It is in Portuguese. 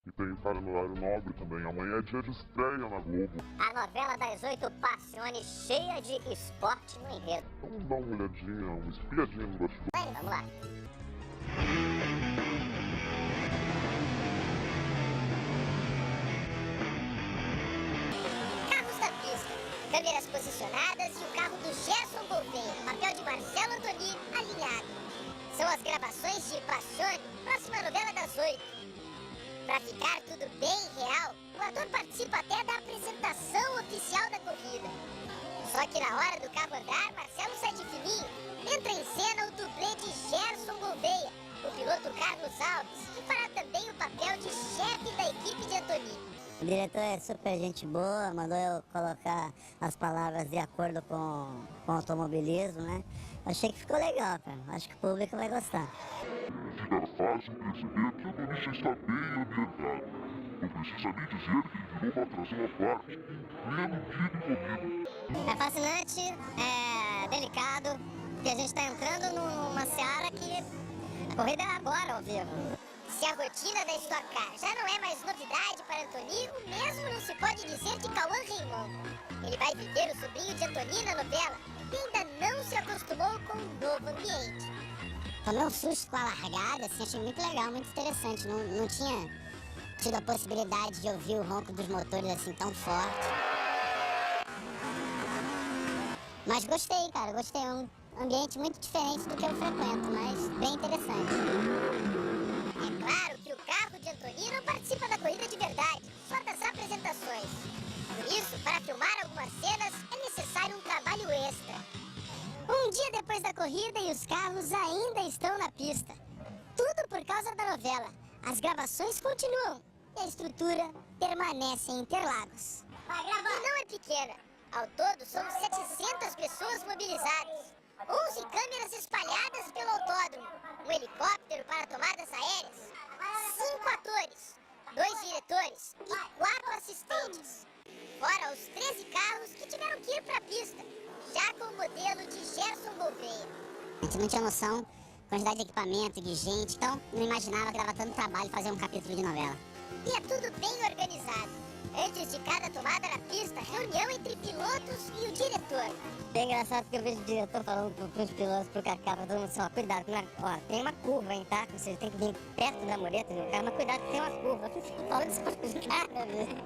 E tem cara no horário nobre também. Amanhã é dia de estreia na Globo. A novela das 8 Passione, cheia de esporte no enredo. Vamos dar uma olhadinha, uma espiadinha no bastidor. Vamos lá. Carros da pista, câmeras posicionadas e o carro do Gerson Gouveia, papel de Marcelo Antoni alinhado. São as gravações de Passione, próxima novela das 8. Pra ficar tudo bem real, o ator participa até da apresentação oficial da corrida. Só que na hora do carro andar, Marcelo sai de fininho. Entra em cena o dublê de Gerson Gouveia, o piloto Carlos Alves, que fará também o papel de chefe da equipe de Antoni. O diretor é super gente boa, mandou eu colocar as palavras de acordo com o automobilismo, né? Achei que ficou legal, cara. Acho que o público vai gostar. Fica fácil perceber que Antoni já está bem ambientado. Não precisa nem dizer que ele virou uma atração à parte, em pleno dia de corrida. É fascinante, é delicado, porque a gente está entrando numa seara que a corrida é agora ao vivo. Se a rotina da Stock Car já não é mais novidade para Antoni, o mesmo não se pode dizer de Cauã Raymond. Ele vai viver o sobrinho de Antoni na novela e ainda não se acostumou com um novo ambiente. Tomei um susto com a largada, assim, achei muito legal, muito interessante. Não tinha tido a possibilidade de ouvir o ronco dos motores assim tão forte. Mas gostei, cara, gostei. É um ambiente muito diferente do que eu frequento, mas bem interessante. É claro que o carro de Antoni não participa da corrida de verdade, só das apresentações. Por isso, para filmar algumas cenas, é necessário um trabalho extra. Um dia depois da corrida e os carros ainda estão na pista. Tudo por causa da novela. As gravações continuam e a estrutura permanece em Interlagos. E não é pequena. Ao todo, são 700 pessoas mobilizadas. 11 câmeras espalhadas pelo autódromo, um helicóptero para tomadas aéreas, 5 atores, 2 diretores e 4 assistentes. Fora os 13 carros que tiveram que ir para a pista, já com o modelo de Gerson Gouveia. A gente não tinha noção da quantidade de equipamento, de gente, então não imaginava que dava tanto trabalho fazer um capítulo de novela. E é tudo bem organizado. Antes de cada tomada na pista, reunião entre pilotos e o diretor. Bem engraçado porque eu vejo o diretor falando pros pilotos, pro Cacá, pra todo mundo assim, ó, cuidado, ó, tem uma curva, hein, tá? Você tem que vir perto da mureta do carro, mas cuidado que tem uma curva. Eu fico falando isso pros caras, velho.